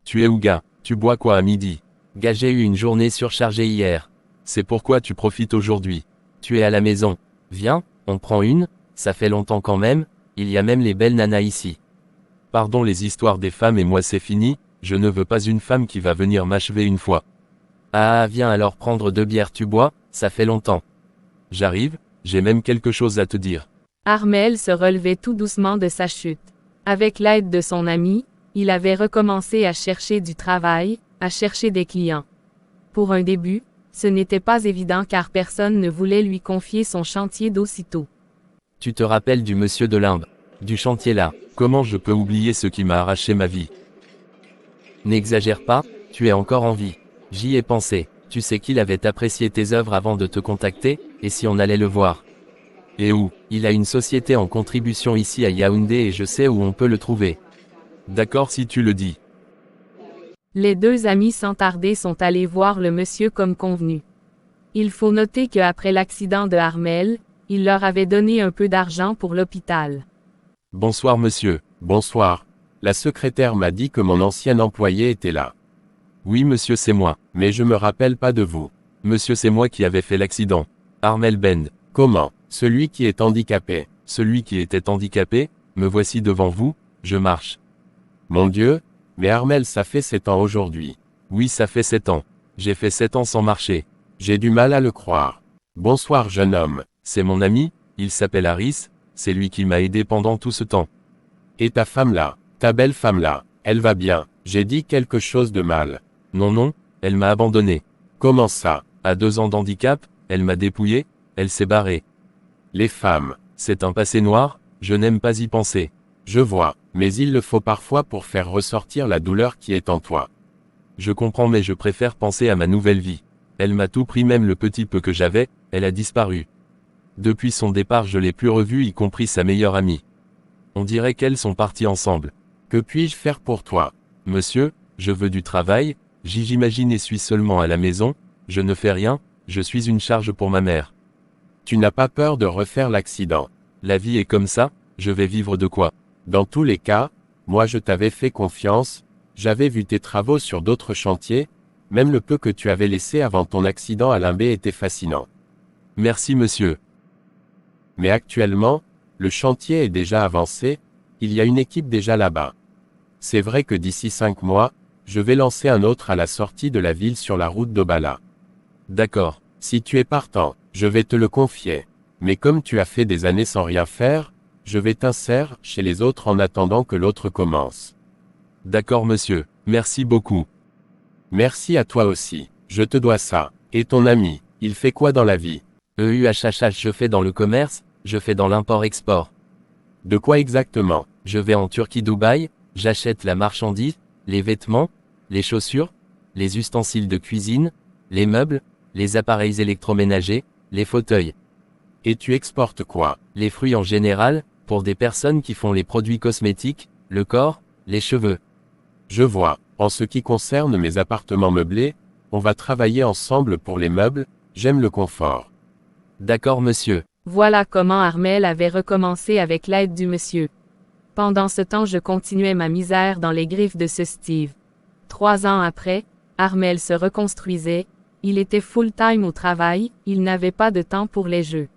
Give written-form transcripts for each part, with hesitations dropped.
Tu es où gars? Tu bois quoi à midi? Gars, j'ai eu une journée surchargée hier. C'est pourquoi tu profites aujourd'hui. Tu es à la maison. Viens, on prend une, ça fait longtemps quand même, il y a même les belles nanas ici. Pardon, les histoires des femmes et moi c'est fini, je ne veux pas une femme qui va venir m'achever une fois. Ah, viens alors prendre 2 bières, tu bois, ça fait longtemps. J'arrive, j'ai même quelque chose à te dire. Armel se relevait tout doucement de sa chute. Avec l'aide de son ami, il avait recommencé à chercher du travail, à chercher des clients. Pour un début, ce n'était pas évident car personne ne voulait lui confier son chantier d'aussitôt. Tu te rappelles du monsieur de Limbe, du chantier là. Comment je peux oublier ce qui m'a arraché ma vie? N'exagère pas, tu es encore en vie. J'y ai pensé. Tu sais qu'il avait apprécié tes œuvres avant de te contacter, et si on allait le voir? Et où? Il a une société en contribution ici à Yaoundé et je sais où on peut le trouver. D'accord si tu le dis. Les 2 amis sans tarder sont allés voir le monsieur comme convenu. Il faut noter qu'après l'accident de Armel, il leur avait donné un peu d'argent pour l'hôpital. Bonsoir monsieur. Bonsoir. La secrétaire m'a dit que mon ancien employé était là. Oui monsieur c'est moi. Mais je me rappelle pas de vous. Monsieur c'est moi qui avais fait l'accident. Armel Bend. Comment? Celui qui est handicapé. Celui qui était handicapé, me voici devant vous, je marche. Mon Dieu, mais Armel ça fait 7 ans aujourd'hui. Oui ça fait 7 ans. J'ai fait 7 ans sans marcher. J'ai du mal à le croire. Bonsoir jeune homme. C'est mon ami, il s'appelle Harris, c'est lui qui m'a aidé pendant tout ce temps. Et ta femme là, ta belle femme là, elle va bien. J'ai dit quelque chose de mal. Non non, elle m'a abandonné. Comment ça? À 2 ans d'handicap, elle m'a dépouillé, elle s'est barrée. Les femmes. C'est un passé noir, je n'aime pas y penser. Je vois, mais il le faut parfois pour faire ressortir la douleur qui est en toi. Je comprends mais je préfère penser à ma nouvelle vie. Elle m'a tout pris même le petit peu que j'avais, elle a disparu. Depuis son départ je l'ai plus revue y compris sa meilleure amie. On dirait qu'elles sont parties ensemble. Que puis-je faire pour toi? Monsieur, je veux du travail, j'imagine et suis seulement à la maison, je ne fais rien, je suis une charge pour ma mère. Tu n'as pas peur de refaire l'accident? La vie est comme ça, je vais vivre de quoi? Dans tous les cas, moi je t'avais fait confiance, j'avais vu tes travaux sur d'autres chantiers, même le peu que tu avais laissé avant ton accident à Limbé était fascinant. Merci monsieur. Mais actuellement, le chantier est déjà avancé, il y a une équipe déjà là-bas. C'est vrai que d'ici 5 mois, je vais lancer un autre à la sortie de la ville sur la route d'Obala. D'accord. Si tu es partant, je vais te le confier. Mais comme tu as fait des années sans rien faire, je vais t'insérer chez les autres en attendant que l'autre commence. D'accord monsieur, merci beaucoup. Merci à toi aussi, je te dois ça. Et ton ami, il fait quoi dans la vie? EUHHH, je fais dans le commerce, je fais dans l'import-export. De quoi exactement? Je vais en Turquie, Dubaï, j'achète la marchandise, les vêtements, les chaussures, les ustensiles de cuisine, les meubles, les appareils électroménagers, les fauteuils. Et tu exportes quoi? Les fruits en général, pour des personnes qui font les produits cosmétiques, le corps, les cheveux. Je vois. En ce qui concerne mes appartements meublés, on va travailler ensemble pour les meubles, j'aime le confort. D'accord monsieur. Voilà comment Armel avait recommencé avec l'aide du monsieur. Pendant ce temps je continuais ma misère dans les griffes de ce Steve. 3 ans après, Armel se reconstruisait, il était full-time au travail, il n'avait pas de temps pour les jeux.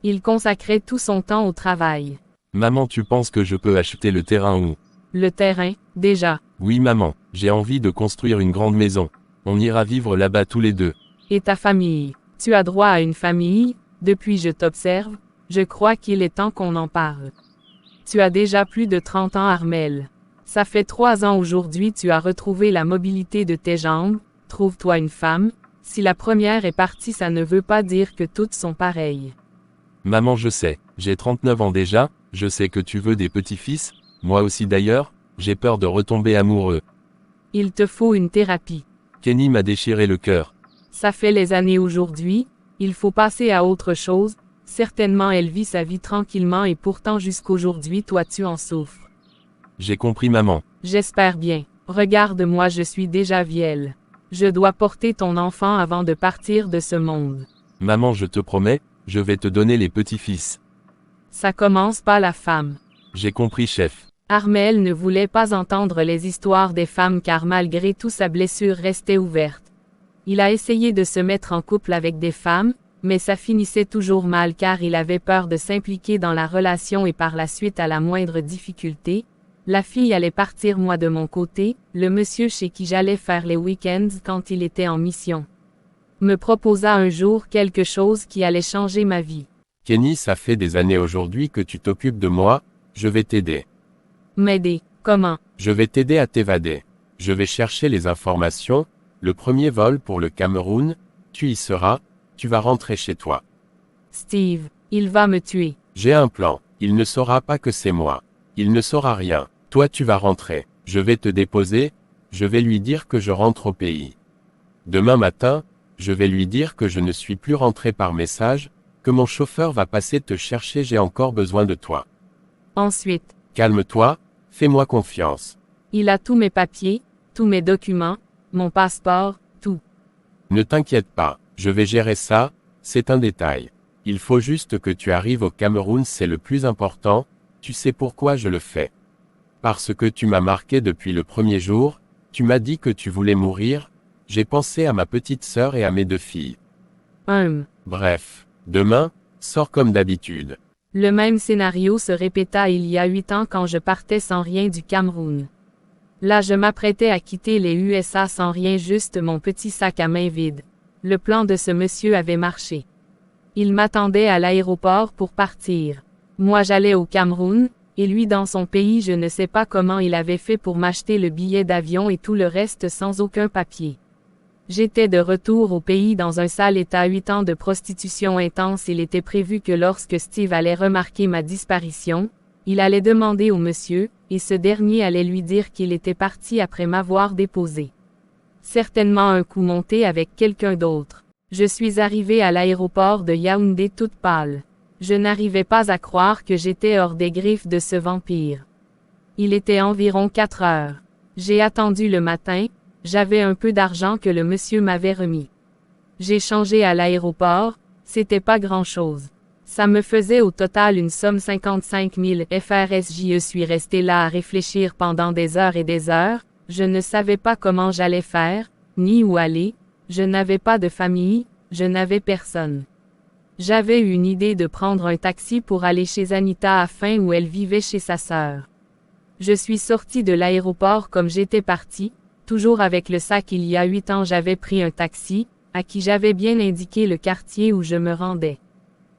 Il consacrait tout son temps au travail. Maman tu penses que je peux acheter le terrain où? Le terrain, déjà. Oui maman, j'ai envie de construire une grande maison. On ira vivre là-bas tous les deux. Et ta famille? Tu as droit à une famille? Depuis je t'observe, je crois qu'il est temps qu'on en parle. Tu as déjà plus de 30 ans Armel. Ça fait 3 ans aujourd'hui tu as retrouvé la mobilité de tes jambes, trouve-toi une femme, si la première est partie ça ne veut pas dire que toutes sont pareilles. Maman je sais, j'ai 39 ans déjà, je sais que tu veux des petits-fils, moi aussi d'ailleurs, j'ai peur de retomber amoureux. Il te faut une thérapie. Kenny m'a déchiré le cœur. Ça fait les années aujourd'hui, il faut passer à autre chose, certainement elle vit sa vie tranquillement et pourtant jusqu'aujourd'hui toi tu en souffres. J'ai compris maman. J'espère bien. Regarde-moi je suis déjà vieille. Je dois porter ton enfant avant de partir de ce monde. Maman je te promets, je vais te donner les petits-fils. Ça commence par la femme. J'ai compris chef. Armel ne voulait pas entendre les histoires des femmes car malgré tout sa blessure restait ouverte. Il a essayé de se mettre en couple avec des femmes, mais ça finissait toujours mal car il avait peur de s'impliquer dans la relation et par la suite à la moindre difficulté, la fille allait partir moi de mon côté, le monsieur chez qui j'allais faire les week-ends quand il était en mission me proposa un jour quelque chose qui allait changer ma vie. Kenny, ça fait des années aujourd'hui que tu t'occupes de moi, je vais t'aider. M'aider, comment? Je vais t'aider à t'évader. Je vais chercher les informations, le premier vol pour le Cameroun, tu y seras, tu vas rentrer chez toi. Steve, il va me tuer. J'ai un plan, il ne saura pas que c'est moi. Il ne saura rien. Toi tu vas rentrer, je vais te déposer, je vais lui dire que je rentre au pays. Demain matin, je vais lui dire que je ne suis plus rentré par message, que mon chauffeur va passer te chercher, j'ai encore besoin de toi. Ensuite, Calme-toi, fais-moi confiance. il a tous mes papiers, tous mes documents, mon passeport, tout. Ne t'inquiète pas, je vais gérer ça, c'est un détail. Il faut juste que tu arrives au Cameroun, c'est le plus important, tu sais pourquoi je le fais. Parce que tu m'as marqué depuis le premier jour, tu m'as dit que tu voulais mourir, j'ai pensé à ma petite sœur et à mes 2 filles. Bref, demain, sors comme d'habitude. Le même scénario se répéta il y a 8 ans quand je partais sans rien du Cameroun. Là je m'apprêtais à quitter les USA sans rien, juste mon petit sac à main vide. Le plan de ce monsieur avait marché. Il m'attendait à l'aéroport pour partir. Moi j'allais au Cameroun, et lui dans son pays, je ne sais pas comment il avait fait pour m'acheter le billet d'avion et tout le reste sans aucun papier. J'étais de retour au pays dans un sale état. 8 ans de prostitution intense. Il était prévu que lorsque Steve allait remarquer ma disparition, il allait demander au monsieur, et ce dernier allait lui dire qu'il était parti après m'avoir déposé. Certainement un coup monté avec quelqu'un d'autre. Je suis arrivée à l'aéroport de Yaoundé toute pâle. Je n'arrivais pas à croire que j'étais hors des griffes de ce vampire. Il était environ 4 heures. J'ai attendu le matin, j'avais un peu d'argent que le monsieur m'avait remis. J'ai changé à l'aéroport, c'était pas grand-chose. Ça me faisait au total une somme 55 000 FRSJ. Je suis resté là à réfléchir pendant des heures et des heures, je ne savais pas comment j'allais faire, ni où aller, je n'avais pas de famille, je n'avais personne. J'avais eu une idée de prendre un taxi pour aller chez Anita afin où elle vivait chez sa sœur. Je suis sorti de l'aéroport comme j'étais parti, toujours avec le sac. Il y a 8 ans j'avais pris un taxi, à qui j'avais bien indiqué le quartier où je me rendais.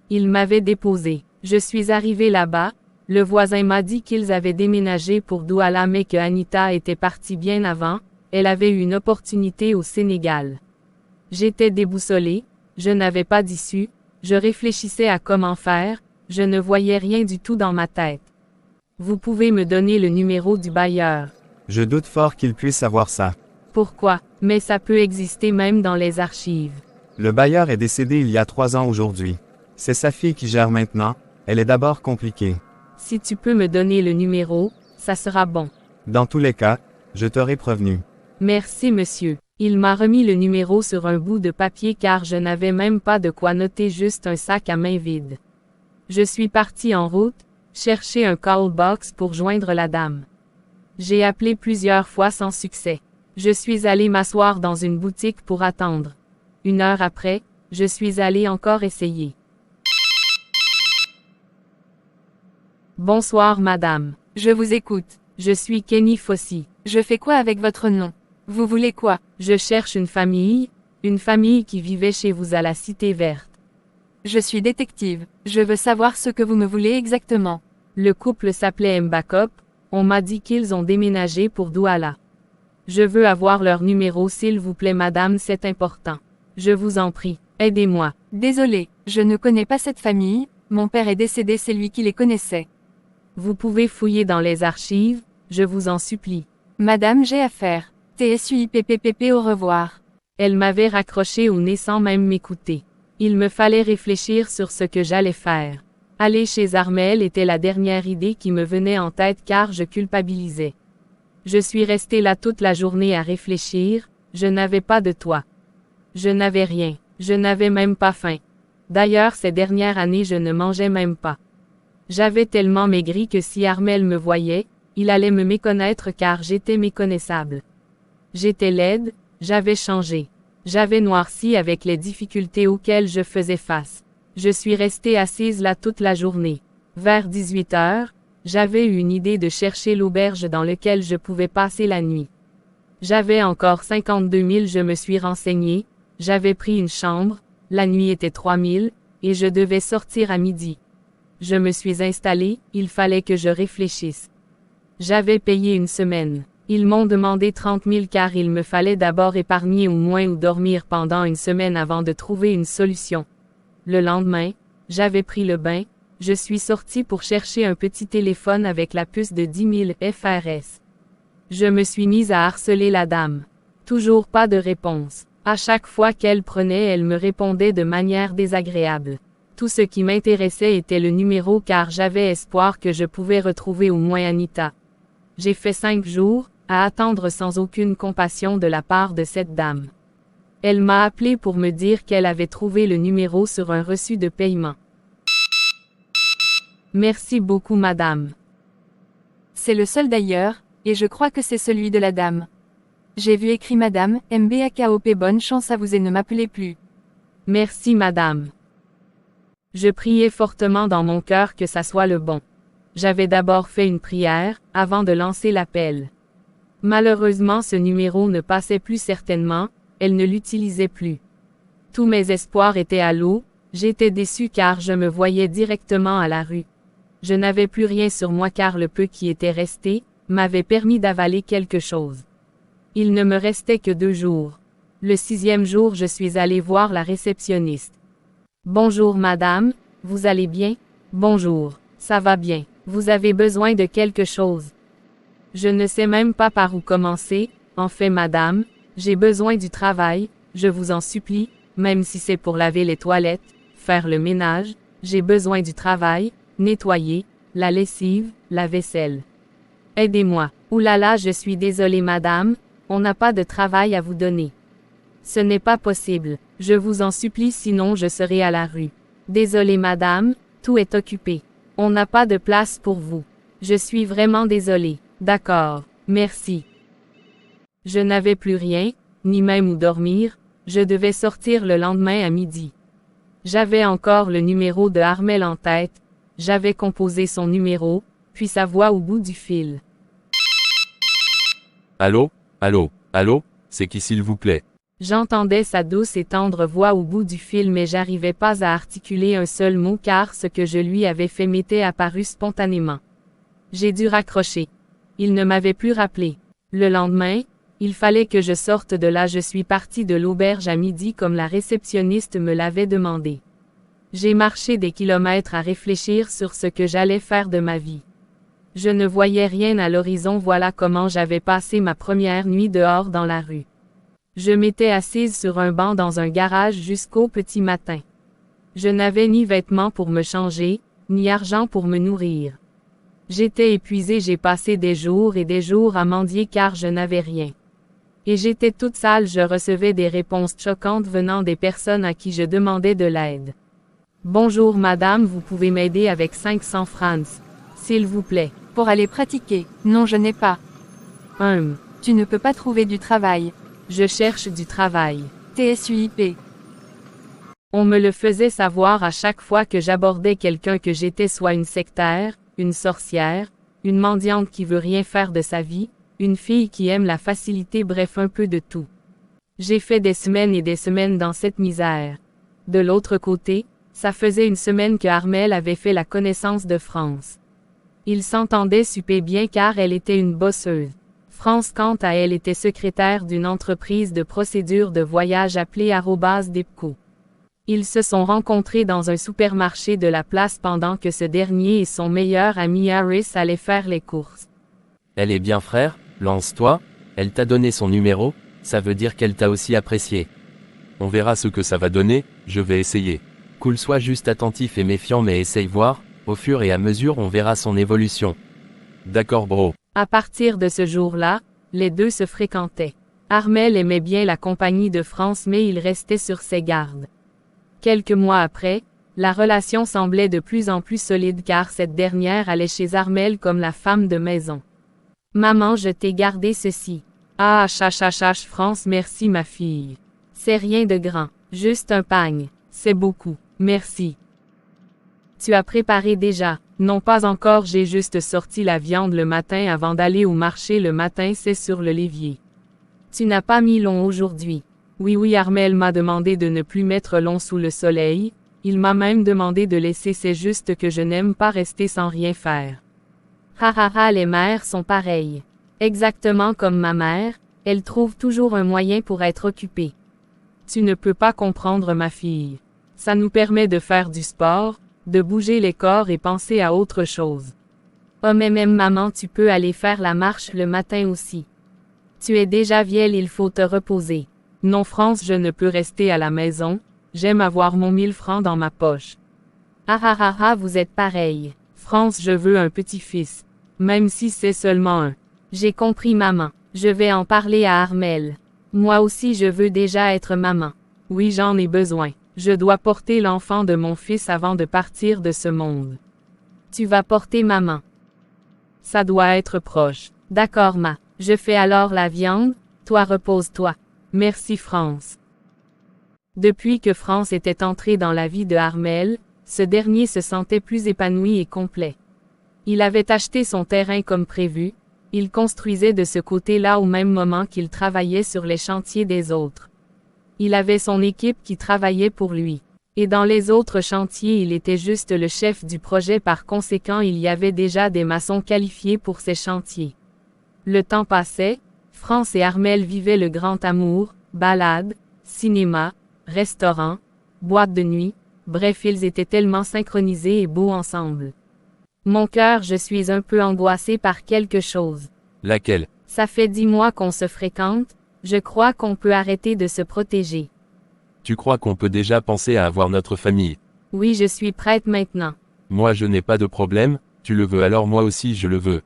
Il m'avait déposé. Je suis arrivé là-bas, le voisin m'a dit qu'ils avaient déménagé pour Douala mais que Anita était partie bien avant, elle avait eu une opportunité au Sénégal. J'étais déboussolé, je n'avais pas d'issue, je réfléchissais à comment faire, je ne voyais rien du tout dans ma tête. Vous pouvez me donner le numéro du bailleur. Je doute fort qu'il puisse avoir ça. Pourquoi? Mais ça peut exister même dans les archives. Le bailleur est décédé il y a 3 ans aujourd'hui. C'est sa fille qui gère maintenant, elle est d'abord compliquée. Si tu peux me donner le numéro, ça sera bon. Dans tous les cas, je t'aurai prévenu. Merci monsieur. Il m'a remis le numéro sur un bout de papier car je n'avais même pas de quoi noter, juste un sac à main vide. Je suis parti en route, chercher un call box pour joindre la dame. J'ai appelé plusieurs fois sans succès. Je suis allé m'asseoir dans une boutique pour attendre. 1 heure après, je suis allé encore essayer. Bonsoir madame. Je vous écoute. Je suis Kenny Fossey. Je fais quoi avec votre nom? Vous voulez quoi? Je cherche une famille qui vivait chez vous à la Cité Verte. Je suis détective, je veux savoir ce que vous me voulez exactement. Le couple s'appelait Mbakop, on m'a dit qu'ils ont déménagé pour Douala. Je veux avoir leur numéro s'il vous plaît madame, c'est important. Je vous en prie, aidez-moi. Désolé, je ne connais pas cette famille, mon père est décédé, c'est lui qui les connaissait. Vous pouvez fouiller dans les archives, je vous en supplie. Madame, j'ai affaire. TSUIPPPP, au revoir. Elle m'avait raccroché au nez sans même m'écouter. Il me fallait réfléchir sur ce que j'allais faire. Aller chez Armel était la dernière idée qui me venait en tête car je culpabilisais. Je suis resté là toute la journée à réfléchir, je n'avais pas de toit. Je n'avais rien, je n'avais même pas faim. D'ailleurs ces dernières années je ne mangeais même pas. J'avais tellement maigri que si Armel me voyait, Il allait me méconnaître car j'étais méconnaissable. J'étais laide, j'avais changé. J'avais noirci avec les difficultés auxquelles je faisais face. Je suis restée assise là toute la journée. Vers 18 heures, j'avais eu une idée de chercher l'auberge dans laquelle je pouvais passer la nuit. J'avais encore 52 000, je me suis renseignée, j'avais pris une chambre, la nuit était 3 000, et je devais sortir à midi. Je me suis installée, il fallait que je réfléchisse. J'avais payé une semaine. Ils m'ont demandé 30 000 car il me fallait d'abord épargner au moins ou dormir pendant une semaine avant de trouver une solution. Le lendemain, j'avais pris le bain, je suis sortie pour chercher un petit téléphone avec la puce de 10 000 FRS. Je me suis mise à harceler la dame. Toujours pas de réponse. À chaque fois qu'elle prenait, elle me répondait de manière désagréable. Tout ce qui m'intéressait était le numéro car j'avais espoir que je pouvais retrouver au moins Anita. J'ai fait 5 jours, à attendre sans aucune compassion de la part de cette dame. Elle m'a appelé pour me dire qu'elle avait trouvé le numéro sur un reçu de paiement. Merci beaucoup madame. C'est le seul d'ailleurs, et je crois que c'est celui de la dame. J'ai vu écrit madame, MBAKOP, bonne chance à vous et ne m'appelez plus. Merci madame. Je priais fortement dans mon cœur que ça soit le bon. J'avais d'abord fait une prière, avant de lancer l'appel. Malheureusement ce numéro ne passait plus certainement, elle ne l'utilisait plus. Tous mes espoirs étaient à l'eau, j'étais déçue car je me voyais directement à la rue. Je n'avais plus rien sur moi car le peu qui était resté, m'avait permis d'avaler quelque chose. Il ne me restait que 2 jours. Le 6e jour je suis allée voir la réceptionniste. Bonjour madame, vous allez bien? Bonjour, ça va bien. Vous avez besoin de quelque chose? Je ne sais même pas par où commencer, en fait madame, j'ai besoin du travail, je vous en supplie, même si c'est pour laver les toilettes, faire le ménage, j'ai besoin du travail, nettoyer, la lessive, la vaisselle. Aidez-moi. Oulala, je suis désolée madame, on n'a pas de travail à vous donner. Ce n'est pas possible, je vous en supplie sinon je serai à la rue. Désolée madame, tout est occupé. On n'a pas de place pour vous. Je suis vraiment désolée. D'accord, merci. Je n'avais plus rien, ni même où dormir, je devais sortir le lendemain à midi. J'avais encore le numéro de Armel en tête, j'avais composé son numéro, puis sa voix au bout du fil. Allô? Allô? Allô? C'est qui s'il vous plaît? J'entendais sa douce et tendre voix au bout du fil mais j'arrivais pas à articuler un seul mot car ce que je lui avais fait m'était apparu spontanément. J'ai dû raccrocher. Il ne m'avait plus rappelé. Le lendemain, il fallait que je sorte de là. Je suis partie de l'auberge à midi comme la réceptionniste me l'avait demandé. J'ai marché des kilomètres à réfléchir sur ce que j'allais faire de ma vie. Je ne voyais rien à l'horizon. Voilà comment j'avais passé ma première nuit dehors dans la rue. Je m'étais assise sur un banc dans un garage jusqu'au petit matin. Je n'avais ni vêtements pour me changer, ni argent pour me nourrir. J'étais épuisée, j'ai passé des jours et des jours à mendier car je n'avais rien. Et j'étais toute sale, je recevais des réponses choquantes venant des personnes à qui je demandais de l'aide. Bonjour madame, vous pouvez m'aider avec 500 francs, s'il vous plaît. Pour aller pratiquer. Non, je n'ai pas. Tu ne peux pas trouver du travail. Je cherche du travail. TSUIP. On me le faisait savoir à chaque fois que j'abordais quelqu'un que j'étais soit une sectaire, une sorcière, une mendiante qui veut rien faire de sa vie, une fille qui aime la facilité, bref un peu de tout. J'ai fait des semaines et des semaines dans cette misère. De l'autre côté, ça faisait une semaine que Armel avait fait la connaissance de France. Ils s'entendaient super bien car elle était une bosseuse. France quant à elle était secrétaire d'une entreprise de procédure de voyage appelée @Depco. Ils se sont rencontrés dans un supermarché de la place pendant que ce dernier et son meilleur ami Harris allaient faire les courses. Elle est bien frère, lance-toi, elle t'a donné son numéro, ça veut dire qu'elle t'a aussi apprécié. On verra ce que ça va donner, je vais essayer. Cool, sois juste attentif et méfiant mais essaye voir, au fur et à mesure on verra son évolution. D'accord bro. À partir de ce jour-là, les deux se fréquentaient. Armel aimait bien la compagnie de France mais il restait sur ses gardes. Quelques mois après, la relation semblait de plus en plus solide car cette dernière allait chez Armel comme la femme de maison. Maman, je t'ai gardé ceci. Ah, France, merci ma fille. C'est rien de grand. Juste un pagne. C'est beaucoup. Merci. Tu as préparé déjà. Non, pas encore, j'ai juste sorti la viande le matin avant d'aller au marché le matin, c'est sur le l'évier. Tu n'as pas mis long aujourd'hui. Oui, Armel m'a demandé de ne plus mettre long sous le soleil, il m'a même demandé de laisser, c'est juste que je n'aime pas rester sans rien faire. Les mères sont pareilles. Exactement comme ma mère, elle trouve toujours un moyen pour être occupée. Tu ne peux pas comprendre ma fille. Ça nous permet de faire du sport, de bouger les corps et penser à autre chose. Oh mais même maman, tu peux aller faire la marche le matin aussi. Tu es déjà vieille, il faut te reposer. Non France, je ne peux rester à la maison, j'aime avoir mon 1000 francs dans ma poche. Vous êtes pareil. France, je veux un petit-fils. Même si c'est seulement un. J'ai compris maman. Je vais en parler à Armel. Moi aussi je veux déjà être maman. Oui, j'en ai besoin. Je dois porter l'enfant de mon fils avant de partir de ce monde. Tu vas porter maman. Ça doit être proche. D'accord ma. Je fais alors la viande, toi repose-toi. Merci France. Depuis que France était entré dans la vie de Armel, ce dernier se sentait plus épanoui et complet. Il avait acheté son terrain comme prévu, il construisait de ce côté-là au même moment qu'il travaillait sur les chantiers des autres. Il avait son équipe qui travaillait pour lui. Et dans les autres chantiers il était juste le chef du projet, par conséquent il y avait déjà des maçons qualifiés pour ces chantiers. Le temps passait, France et Armel vivaient le grand amour, balades, cinéma, restaurants, boîtes de nuit, bref ils étaient tellement synchronisés et beaux ensemble. Mon cœur, je suis un peu angoissée par quelque chose. Laquelle? Ça fait 10 mois qu'on se fréquente, je crois qu'on peut arrêter de se protéger. Tu crois qu'on peut déjà penser à avoir notre famille? Oui, je suis prête maintenant. Moi je n'ai pas de problème, tu le veux alors moi aussi je le veux.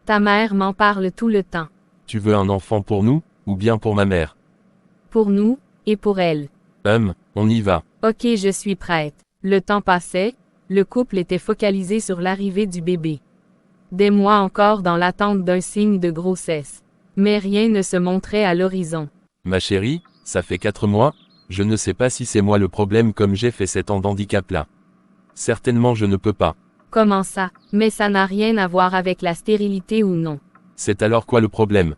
Ta mère m'en parle tout le temps. Tu veux un enfant pour nous, ou bien pour ma mère? Pour nous, et pour elle. On y va. Ok, je suis prête. Le temps passait, le couple était focalisé sur l'arrivée du bébé. Des mois encore dans l'attente d'un signe de grossesse. Mais rien ne se montrait à l'horizon. Ma chérie, ça fait 4 mois, je ne sais pas si c'est moi le problème comme j'ai fait 7 ans d'handicap là. Certainement je ne peux pas. Comment ça? Mais ça n'a rien à voir avec la stérilité ou non. C'est alors quoi le problème?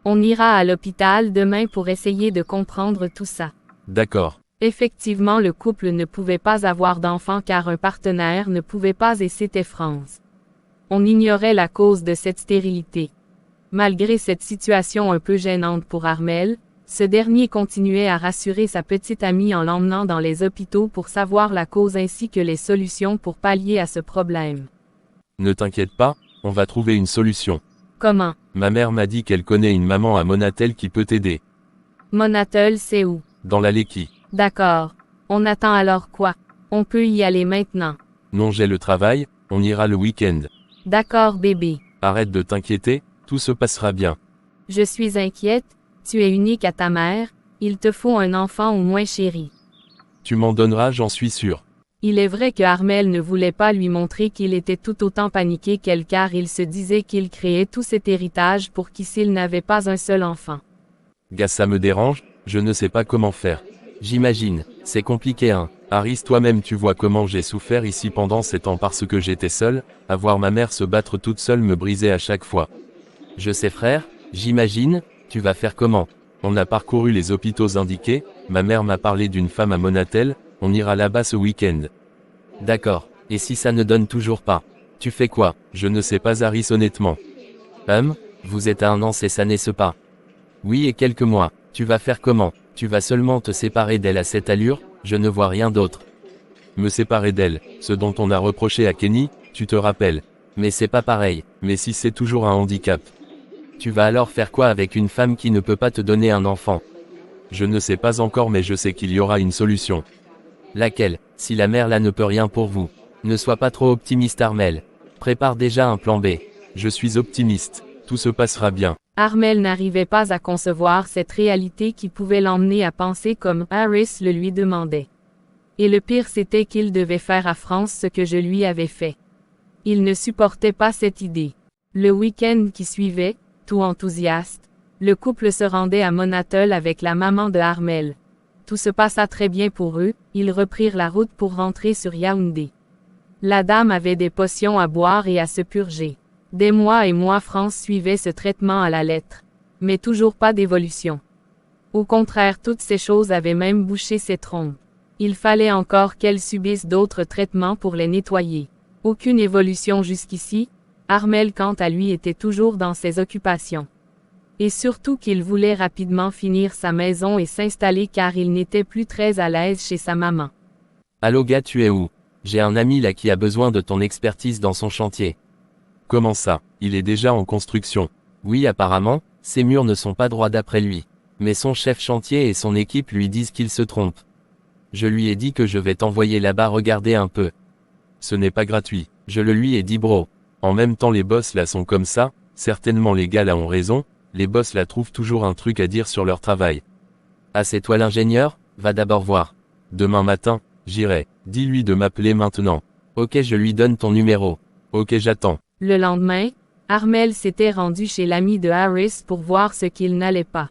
On ira à l'hôpital demain pour essayer de comprendre tout ça. D'accord. Effectivement, le couple ne pouvait pas avoir d'enfant car un partenaire ne pouvait pas, et c'était France. On ignorait la cause de cette stérilité. Malgré cette situation un peu gênante pour Armel, ce dernier continuait à rassurer sa petite amie en l'emmenant dans les hôpitaux pour savoir la cause ainsi que les solutions pour pallier à ce problème. Ne t'inquiète pas, on va trouver une solution. Comment? Ma mère m'a dit qu'elle connaît une maman à Monatel qui peut t'aider. Monatel, c'est où? Dans la Lecky. D'accord. On attend alors quoi? On peut y aller maintenant. Non, j'ai le travail, on ira le week-end. D'accord bébé. Arrête de t'inquiéter, tout se passera bien. Je suis inquiète, tu es unique à ta mère, il te faut un enfant au moins chéri. Tu m'en donneras, j'en suis sûr. Il est vrai que Armel ne voulait pas lui montrer qu'il était tout autant paniqué qu'elle car il se disait qu'il créait tout cet héritage pour qui s'il n'avait pas un seul enfant. Gars, ça me dérange, je ne sais pas comment faire. J'imagine, c'est compliqué hein. Harris, toi-même tu vois comment j'ai souffert ici pendant 7 ans parce que j'étais seul, à voir ma mère se battre toute seule me brisait à chaque fois. Je sais frère, j'imagine, tu vas faire comment? On a parcouru les hôpitaux indiqués, ma mère m'a parlé d'une femme à Monatel, on ira là-bas ce week-end. D'accord, et si ça ne donne toujours pas? Tu fais quoi? Je ne sais pas Harris honnêtement. Vous êtes à 1 an et ça n'est pas. Oui et quelques mois, tu vas faire comment? Tu vas seulement te séparer d'elle à cette allure, je ne vois rien d'autre. Me séparer d'elle, ce dont on a reproché à Kenny, tu te rappelles. Mais c'est pas pareil. Mais si c'est toujours un handicap. Tu vas alors faire quoi avec une femme qui ne peut pas te donner un enfant? Je ne sais pas encore mais je sais qu'il y aura une solution. Laquelle? Si la mère là ne peut rien pour vous. Ne sois pas trop optimiste Armel. Prépare déjà un plan B. Je suis optimiste, tout se passera bien. Armel n'arrivait pas à concevoir cette réalité qui pouvait l'emmener à penser comme Harris le lui demandait. Et le pire c'était qu'il devait faire à France ce que je lui avais fait. Il ne supportait pas cette idée. Le week-end qui suivait, tout enthousiaste, le couple se rendait à Monatol avec la maman de Armel. Tout se passa très bien pour eux, ils reprirent la route pour rentrer sur Yaoundé. La dame avait des potions à boire et à se purger. Des mois et mois France suivait ce traitement à la lettre. Mais toujours pas d'évolution. Au contraire, toutes ces choses avaient même bouché ses trompes. Il fallait encore qu'elle subisse d'autres traitements pour les nettoyer. Aucune évolution jusqu'ici, Armel quant à lui était toujours dans ses occupations. Et surtout qu'il voulait rapidement finir sa maison et s'installer car il n'était plus très à l'aise chez sa maman. Allô gars, tu es où? J'ai un ami là qui a besoin de ton expertise dans son chantier. Comment ça? Il est déjà en construction. Oui, apparemment, ces murs ne sont pas droits d'après lui. Mais son chef chantier et son équipe lui disent qu'il se trompe. Je lui ai dit que je vais t'envoyer là-bas regarder un peu. Ce n'est pas gratuit. Je le lui ai dit bro. En même temps les boss là sont comme ça, certainement les gars là ont raison, les boss là trouvent toujours un truc à dire sur leur travail. Ah c'est toi l'ingénieur? Va d'abord voir. Demain matin, j'irai. Dis-lui de m'appeler maintenant. Ok, je lui donne ton numéro. Ok, j'attends. Le lendemain, Armel s'était rendu chez l'ami de Harris pour voir ce qu'il n'allait pas.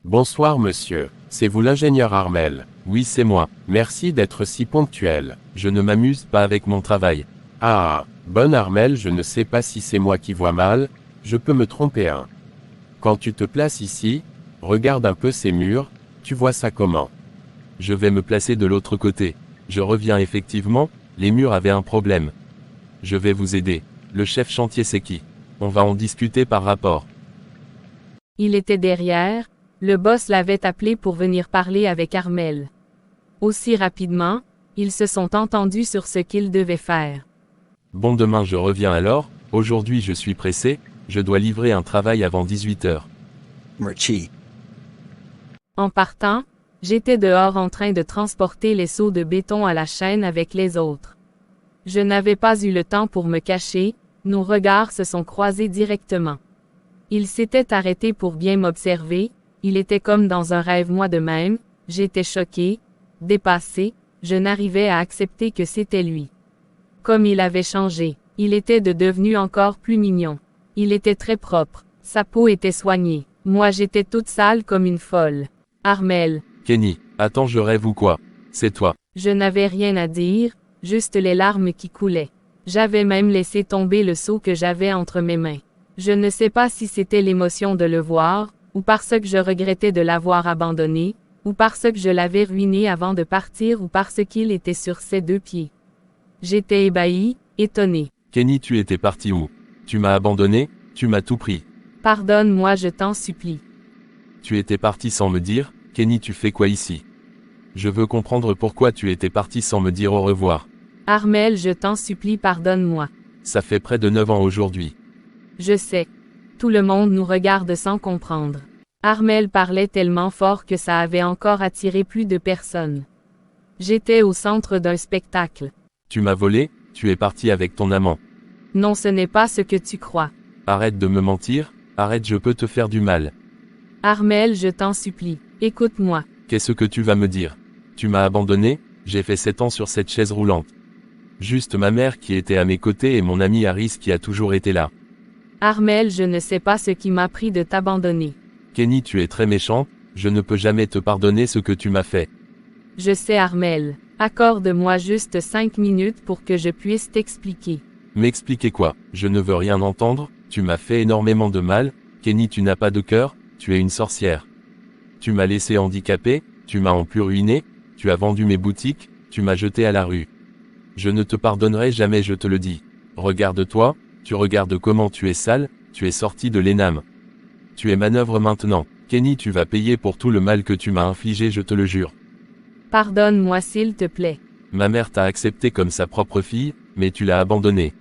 Bonsoir monsieur, c'est vous l'ingénieur Armel. Oui, c'est moi. Merci d'être si ponctuel. Je ne m'amuse pas avec mon travail. Ah, bonne Armel, je ne sais pas si c'est moi qui vois mal, je peux me tromper hein. Quand tu te places ici, regarde un peu ces murs, tu vois ça comment? Je vais me placer de l'autre côté. Je reviens effectivement, les murs avaient un problème. Je vais vous aider. Le chef chantier c'est qui? On va en discuter par rapport. Il était derrière, le boss l'avait appelé pour venir parler avec Armel. Aussi rapidement, ils se sont entendus sur ce qu'ils devaient faire. Bon, demain je reviens alors, aujourd'hui je suis pressé, je dois livrer un travail avant 18h. Merci. En partant, j'étais dehors en train de transporter les seaux de béton à la chaîne avec les autres. Je n'avais pas eu le temps pour me cacher, nos regards se sont croisés directement. Il s'était arrêté pour bien m'observer, il était comme dans un rêve moi de même, j'étais choqué, dépassé, je n'arrivais à accepter que c'était lui. Comme il avait changé, il était devenu encore plus mignon. Il était très propre, sa peau était soignée, moi j'étais toute sale comme une folle. Armel. Kenny, attends, je rêve ou quoi? C'est toi. Je n'avais rien à dire, juste les larmes qui coulaient. J'avais même laissé tomber le seau que j'avais entre mes mains. Je ne sais pas si c'était l'émotion de le voir, ou parce que je regrettais de l'avoir abandonné, ou parce que je l'avais ruiné avant de partir ou parce qu'il était sur ses deux pieds. J'étais ébahi, étonné. Kenny, tu étais parti où? Tu m'as abandonné, tu m'as tout pris. Pardonne-moi, je t'en supplie. Tu étais parti sans me dire, Kenny, tu fais quoi ici? Je veux comprendre pourquoi tu étais parti sans me dire au revoir. Armel, je t'en supplie, pardonne-moi. Ça fait près de 9 ans aujourd'hui. Je sais. Tout le monde nous regarde sans comprendre. Armel parlait tellement fort que ça avait encore attiré plus de personnes. J'étais au centre d'un spectacle. Tu m'as volé, tu es parti avec ton amant. Non, ce n'est pas ce que tu crois. Arrête de me mentir, arrête, je peux te faire du mal. Armel, je t'en supplie, écoute-moi. Qu'est-ce que tu vas me dire? Tu m'as abandonné, j'ai fait 7 ans sur cette chaise roulante. Juste ma mère qui était à mes côtés et mon ami Harris qui a toujours été là. Armel, je ne sais pas ce qui m'a pris de t'abandonner. Kenny, tu es très méchante, je ne peux jamais te pardonner ce que tu m'as fait. Je sais Armel, accorde-moi juste 5 minutes pour que je puisse t'expliquer. M'expliquer quoi? Je ne veux rien entendre, tu m'as fait énormément de mal, Kenny, tu n'as pas de cœur, tu es une sorcière. Tu m'as laissé handicapé, tu m'as en plus ruiné, tu as vendu mes boutiques, tu m'as jeté à la rue. Je ne te pardonnerai jamais, je te le dis. Regarde-toi, tu regardes comment tu es sale, tu es sorti de l'ENAM. Tu es manœuvre maintenant. Kenny, tu vas payer pour tout le mal que tu m'as infligé, je te le jure. Pardonne-moi s'il te plaît. Ma mère t'a accepté comme sa propre fille, mais tu l'as abandonnée.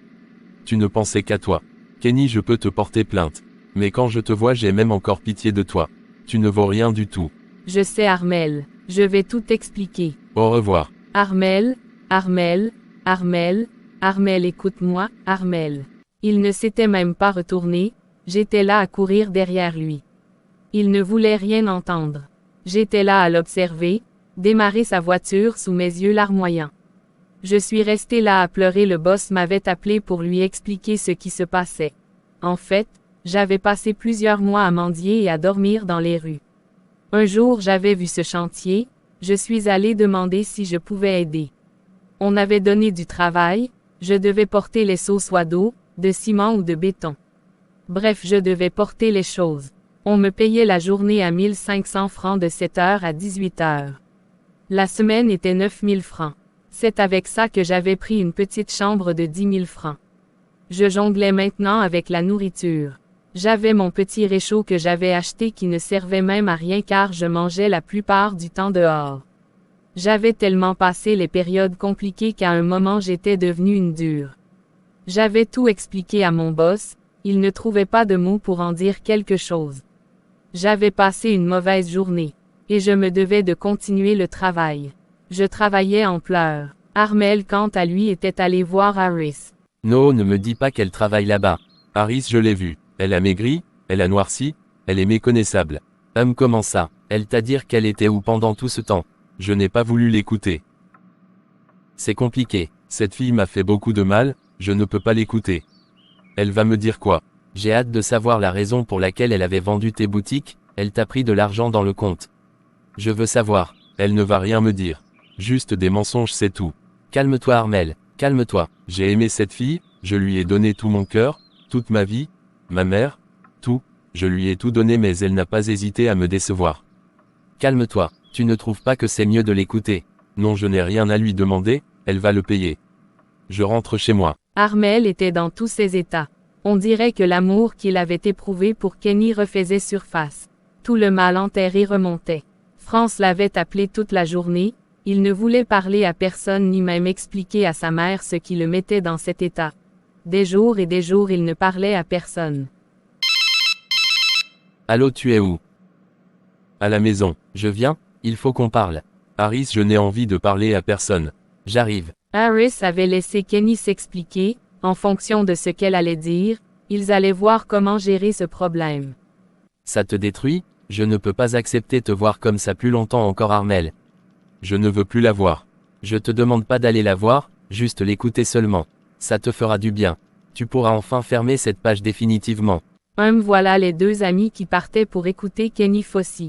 Tu ne pensais qu'à toi. Kenny, je peux te porter plainte. Mais quand je te vois, j'ai même encore pitié de toi. Tu ne vaux rien du tout. Je sais Armel, je vais tout expliquer. Au revoir. Armel, Armel, Armel, Armel, écoute-moi, Armel. Il ne s'était même pas retourné, j'étais là à courir derrière lui. Il ne voulait rien entendre. J'étais là à l'observer, démarrer sa voiture sous mes yeux larmoyants. Je suis resté là à pleurer, le boss m'avait appelé pour lui expliquer ce qui se passait. En fait, j'avais passé plusieurs mois à mendier et à dormir dans les rues. Un jour j'avais vu ce chantier, je suis allé demander si je pouvais aider. On avait donné du travail, je devais porter les seaux soit d'eau, de ciment ou de béton. Bref, je devais porter les choses. On me payait la journée à 1500 francs de 7 heures à 18 heures. La semaine était 9000 francs. C'est avec ça que j'avais pris une petite chambre de 10 000 francs. Je jonglais maintenant avec la nourriture. J'avais mon petit réchaud que j'avais acheté qui ne servait même à rien car je mangeais la plupart du temps dehors. J'avais tellement passé les périodes compliquées qu'à un moment j'étais devenue une dure. J'avais tout expliqué à mon boss, il ne trouvait pas de mots pour en dire quelque chose. J'avais passé une mauvaise journée, et je me devais de continuer le travail. Je travaillais en pleurs. Armel quant à lui était allé voir Harris. No, ne me dis pas qu'elle travaille là-bas. Harris, je l'ai vue. Elle a maigri, elle a noirci, elle est méconnaissable. Comment ça? Elle t'a dit qu'elle était où pendant tout ce temps? Je n'ai pas voulu l'écouter. C'est compliqué. Cette fille m'a fait beaucoup de mal, je ne peux pas l'écouter. Elle va me dire quoi? J'ai hâte de savoir la raison pour laquelle elle avait vendu tes boutiques, elle t'a pris de l'argent dans le compte. Je veux savoir. Elle ne va rien me dire. Juste des mensonges, c'est tout. Calme-toi Armel, calme-toi. J'ai aimé cette fille, je lui ai donné tout mon cœur, toute ma vie, ma mère, tout, je lui ai tout donné mais elle n'a pas hésité à me décevoir. Calme-toi, tu ne trouves pas que c'est mieux de l'écouter? Non, je n'ai rien à lui demander, elle va le payer. Je rentre chez moi. Armel était dans tous ses états. On dirait que l'amour qu'il avait éprouvé pour Kenny refaisait surface. Tout le mal enterré remontait. France l'avait appelé toute la journée, il ne voulait parler à personne ni même expliquer à sa mère ce qui le mettait dans cet état. Des jours et des jours il ne parlait à personne. Allô, tu es où? À la maison. Je viens, il faut qu'on parle. Harris, je n'ai envie de parler à personne. J'arrive. Harris avait laissé Kenny s'expliquer, en fonction de ce qu'elle allait dire, ils allaient voir comment gérer ce problème. Ça te détruit? Je ne peux pas accepter te voir comme ça plus longtemps encore Armel. Je ne veux plus la voir. Je te demande pas d'aller la voir, juste l'écouter seulement. Ça te fera du bien. Tu pourras enfin fermer cette page définitivement. Voilà les deux amis qui partaient pour écouter Kenny Fossey.